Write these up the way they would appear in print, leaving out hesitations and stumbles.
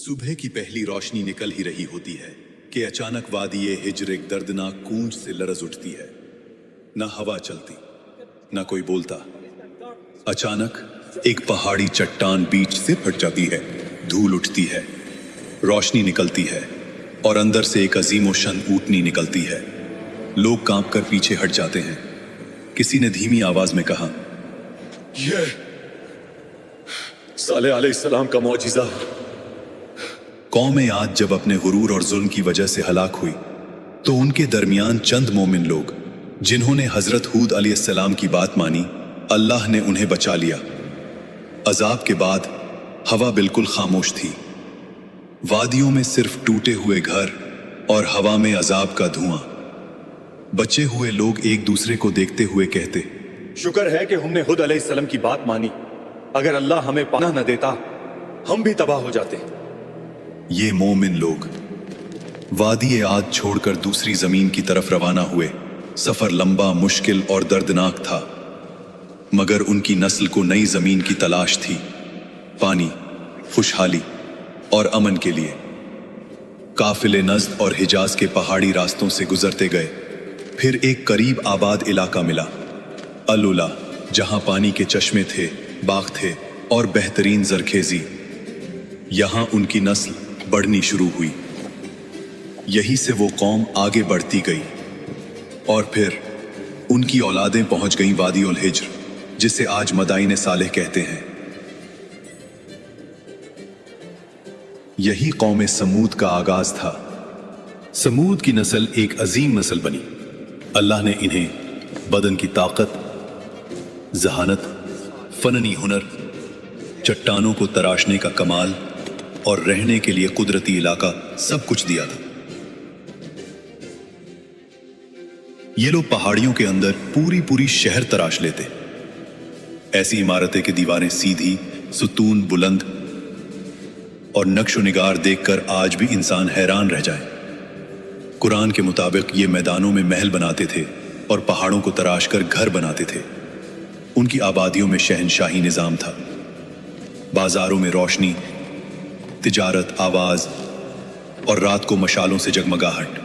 सुबह की पहली रोशनी निकल ही रही होती है कि अचानक वादी हिज्र एक दर्दनाक गूंज से लरज उठती है। न हवा चलती, न कोई बोलता। अचानक एक पहाड़ी चट्टान बीच से फट जाती है, धूल उठती है, रोशनी निकलती है और अंदर से एक अजीम शन ऊँटनी निकलती है। लोग कांप कर पीछे हट जाते हैं। किसी ने धीमी आवाज में कहा, ये साले अलैहिस्सलाम का मौजिज़ा। कौम आद जब अपने गुरूर और जुल्म की वजह से हलाक हुई तो उनके दरमियान चंद मोमिन लोग जिन्होंने हजरत हूद अलैहिस्सलाम की बात मानी, अल्लाह ने उन्हें बचा लिया। अजाब के बाद हवा बिल्कुल खामोश थी। वादियों में सिर्फ टूटे हुए घर और हवा में अजाब का धुआं। बचे हुए लोग एक दूसरे को देखते हुए कहते, शुक्र है कि हमने हुद अलैहिस्सलाम की बात मानी। अगर अल्लाह हमें पनाह न देता हम भी तबाह हो जाते। ये मोमिन लोग वादी आद छोड़कर दूसरी जमीन की तरफ रवाना हुए। सफर लंबा, मुश्किल और दर्दनाक था, मगर उनकी नस्ल को नई जमीन की तलाश थी, पानी, खुशहाली और अमन के लिए। काफिले नज़्द और हिजाज के पहाड़ी रास्तों से गुजरते गए। फिर एक करीब आबाद इलाका मिला, अल-उला, जहां पानी के चश्मे थे, बाग थे और बेहतरीन जरखेजी। यहां उनकी नस्ल बढ़नी शुरू हुई। यहीं से वो कौम आगे बढ़ती गई और फिर उनकी औलादें पहुंच गईं वादी उल हिज्र, जिसे आज मदाइन सालेह कहते हैं। यही कौम समूद का आगाज था। समूद की नस्ल एक अजीम नस्ल बनी। अल्लाह ने इन्हें बदन की ताकत, जहानत, फननी हुनर, चट्टानों को तराशने का कमाल और रहने के लिए कुदरती इलाका सब कुछ दिया था। ये लोग पहाड़ियों के अंदर पूरी शहर तराश लेते। ऐसी इमारतें की दीवारें सीधी, सुतून बुलंद और नक्शो निगार देखकर आज भी इंसान हैरान रह जाए। कुरान के मुताबिक ये मैदानों में महल बनाते थे और पहाड़ों को तराश कर घर बनाते थे। उनकी आबादियों में शहनशाही निजाम था। बाजारों में रोशनी, तिजारत, आवाज और रात को मशालों से जगमगाहट।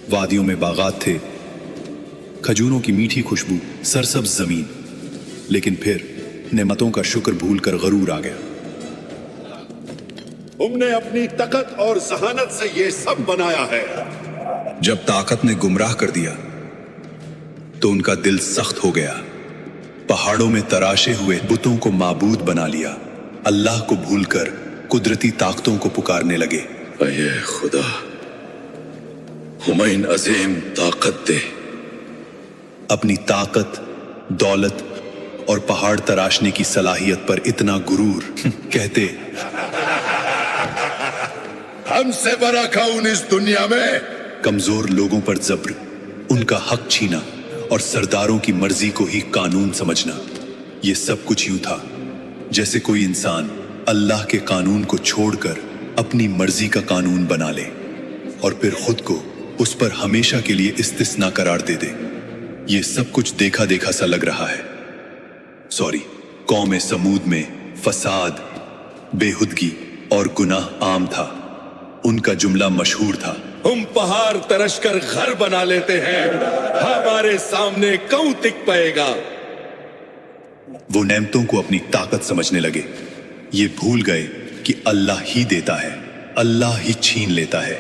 वादियों में बागात थे, खजूरों की मीठी खुशबू, सरसब्ज जमीन। लेकिन फिर नेमतों का शुक्र भूलकर गरूर आ गया। हमने अपनी ताकत और जहानत से ये सब बनाया है। जब ताकत ने गुमराह कर दिया तो उनका दिल सख्त हो गया। पहाड़ों में तराशे हुए बुतों को माबूद बना लिया। अल्लाह को भूलकर कुदरती ताकतों को पुकारने लगे। अये खुदा, हुमैन अजीम ताकत दे। अपनी ताकत, दौलत और पहाड़ तराशने की सलाहियत पर इतना गुरूर कहते, हमसे बड़ा कौन इस दुनिया में। कमजोर लोगों पर जब्र, उनका हक छीना और सरदारों की मर्जी को ही कानून समझना। ये सब कुछ यूं था जैसे कोई इंसान अल्लाह के कानून को छोड़कर अपनी मर्जी का कानून बना ले और फिर खुद को उस पर हमेशा के लिए इस्तिस्ना करार दे दे। ये सब कुछ देखा देखा सा लग रहा है। कौम समूद में फसाद, बेहुदगी और गुनाह आम था। उनका जुमला मशहूर था, हम पहाड़ तरश कर घर बना लेते हैं, हमारे सामने कौन टिक पाएगा। वो नेमतों को अपनी ताकत समझने लगे। ये भूल गए कि अल्लाह ही देता है, अल्लाह ही छीन लेता है।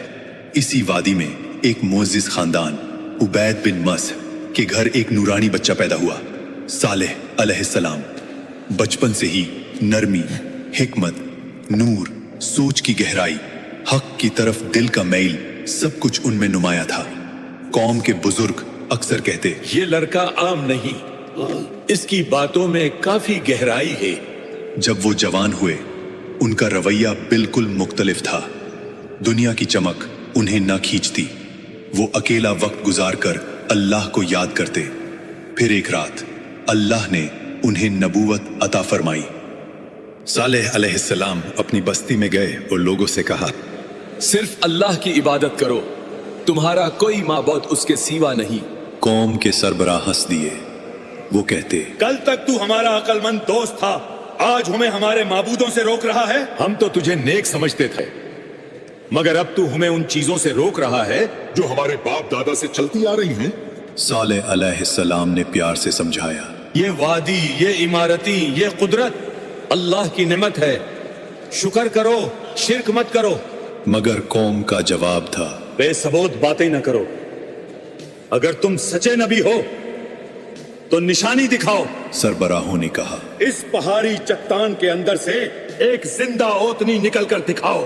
इसी वादी में एक मोअज़्ज़िज़ खानदान उबैद बिन मस के घर एक नूरानी बच्चा पैदा हुआ, सालेह अलैहिस्सलाम। बचपन से ही नरमी, हिकमत, नूर, सोच की गहराई, हक की तरफ दिल का मैल, सब कुछ उनमें नुमाया था। कौम के बुजुर्ग अक्सर कहते, ये लड़का आम नहीं, इसकी बातों में काफी गहराई है। जब वो जवान हुए उनका रवैया बिल्कुल मुख्तलिफ था। दुनिया की चमक उन्हें न खींचती। वो अकेला वक्त गुजार कर अल्लाह को याद करते। फिर एक रात अल्लाह ने उन्हें नबूवत अता फरमाई। सालेह अलैहिस्सलाम अपनी बस्ती में गए और लोगों से कहा, सिर्फ अल्लाह की इबादत करो, तुम्हारा कोई माबूद उसके सिवा नहीं। कौम के सरबराह हंस दिए। वो कहते, कल तक तू हमारा अक्लमंद दोस्त था, आज हमें हमारे माबूदों से रोक रहा है। हम तो तुझे नेक समझते थे, मगर अब तू हमें उन चीजों से रोक रहा है जो हमारे बाप दादा से चलती आ रही हैं। सालेह अलैहिस्सलाम ने प्यार से समझाया, ये वादी, ये इमारती, ये कुदरत अल्लाह की नेमत है, शुक्र करो, शिरक मत करो। मगर कौम का जवाब था, बेसबूत बातें न करो। अगर तुम सच्चे नबी हो तो निशानी दिखाओ। सरबराहों ने कहा, इस पहाड़ी चट्टान के अंदर से एक जिंदा ओतनी निकल कर दिखाओ,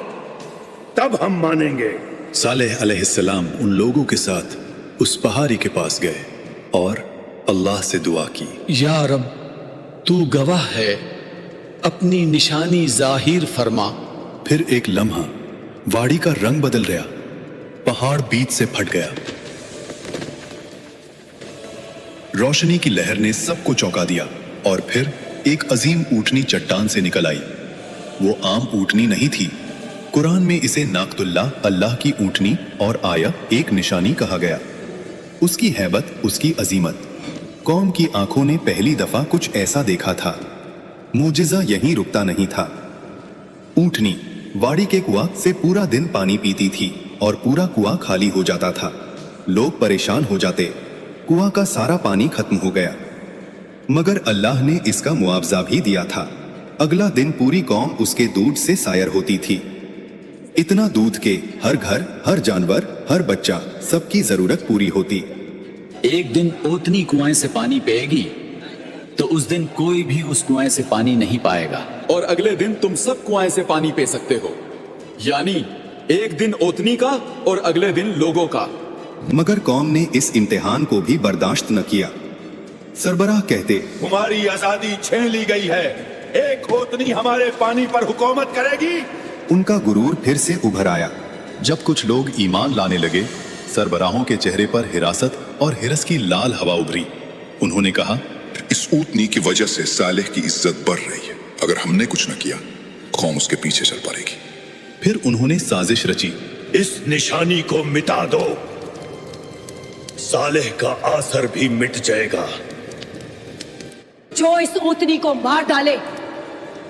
तब हम मानेंगे। सालेह अलैहिस्सलाम उन लोगों के साथ उस पहाड़ी के पास गए और अल्लाह से दुआ की, या रब, तू गवाह है, अपनी निशानी जाहिर फरमा। फिर एक लम्हा वाड़ी का रंग बदल गया, पहाड़ बीच से फट गया। रोशनी की लहर ने सबको चौंका दिया और फिर एक अजीम ऊँटनी चट्टान से निकल आई। वो आम ऊँटनी नहीं थी, कुरान में इसे नाकतुल्लाह, अल्लाह की ऊँटनी, और आया एक निशानी कहा गया। उसकी हैबत, उसकी अजीमत, कौम की आंखों ने पहली दफा कुछ ऐसा देखा था। मोजिजा यहीं रुकता नहीं था। ऊँटनी वाड़ी के कुआं से पूरा दिन पानी पीती थी और पूरा कुआं खाली हो जाता था। लोग परेशान हो जाते, कुआं का सारा पानी खत्म हो गया। मगर अल्लाह ने इसका मुआवजा भी दिया था। अगला दिन पूरी कौम उसके दूध से सायर होती थी। इतना दूध के हर घर, हर जानवर, हर बच्चा, सबकी जरूरत पूरी होती। एक दिन ओतनी कुएं से पानी पिएगी तो उस दिन कोई भी उस कुएं से पानी नहीं पाएगा। और अगले दिन तुम सब कुएं से पानी पी सकते हो, यानी एक दिन ओतनी का और अगले दिन लोगों का। मगर कौम ने इस इम्तिहान को भी बर्दाश्त न किया। सरबराह कहते, तुम्हारी आजादी छीन ली गई है, एक ओतनी हमारे पानी पर हुकूमत करेगी। उनका गुरूर फिर से उभर आया। जब कुछ लोग ईमान लाने लगे, सरबराहों के चेहरे पर हिरासत और हिरस की लाल हवा उभरी। उन्होंने कहा, इस ऊँटनी की वजह से सालेह की इज्जत बढ़ रही है। अगर हमने कुछ न किया, कौम उसके पीछे चल पड़ेगी। फिर उन्होंने साजिश रची, इस निशानी को मिटा दो, सालेह का आसर भी मिट जाएगा। जो इस ऊँटनी को मार डाले,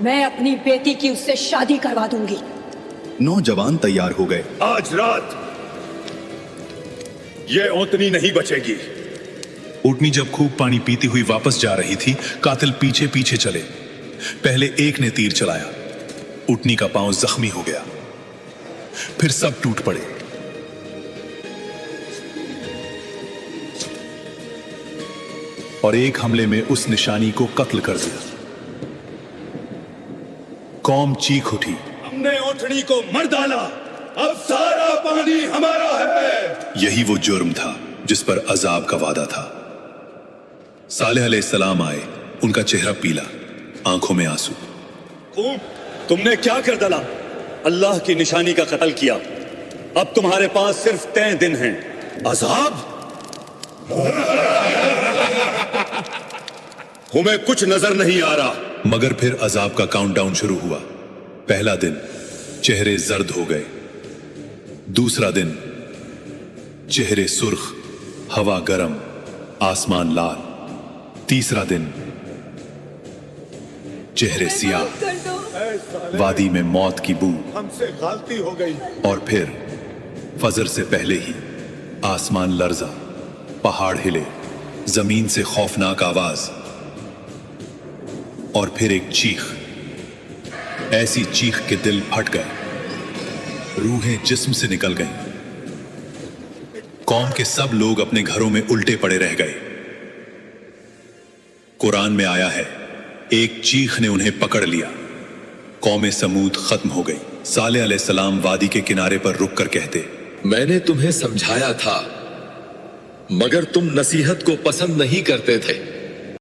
मैं अपनी बेटी की उससे शादी करवा दूंगी। नौजवान तैयार हो गए। आज रात ये ओतनी नहीं बचेगी। ऊँटनी जब खूब पानी पीती हुई वापस जा रही थी, कातिल पीछे पीछे चले। पहले एक ने तीर चलाया, ऊँटनी का पांव जख्मी हो गया। फिर सब टूट पड़े। और एक हमले में उस निशानी को कत्ल कर दिया। कौम चीख उठी, हमने ओतनी को मर डाला, अब सारा पानी हमारा है। यही वो जुर्म था जिस पर अजाब का वादा था। सालेह अलैहिस्सलाम आए, उनका चेहरा पीला, आंखों में आंसू। तुमने क्या कर डाला? अल्लाह की निशानी का कत्ल किया। अब तुम्हारे पास सिर्फ 3 दिन हैं। अजाब? हमें कुछ नजर नहीं आ रहा। मगर फिर अजाब का काउंटडाउन शुरू हुआ। पहला दिन चेहरे जर्द हो गए, दूसरा दिन चेहरे सुर्ख, हवा गर्म, आसमान लाल, तीसरा दिन चेहरे सियाह, वादी में मौत की बू, हमसे गलती हो गई। और फिर फजर से पहले ही आसमान लर्जा, पहाड़ हिले, जमीन से खौफनाक आवाज, और फिर एक चीख, ऐसी चीख के दिल फट गए, रूहें जिस्म से निकल गईं। कौम के सब लोग अपने घरों में उल्टे पड़े रह गए। कुरान में आया है, एक चीख ने उन्हें पकड़ लिया। कौम समूद खत्म हो गई। सालेह अलैहिस्सलाम वादी के किनारे पर रुक कर कहते, मैंने तुम्हें समझाया था, मगर तुम नसीहत को पसंद नहीं करते थे।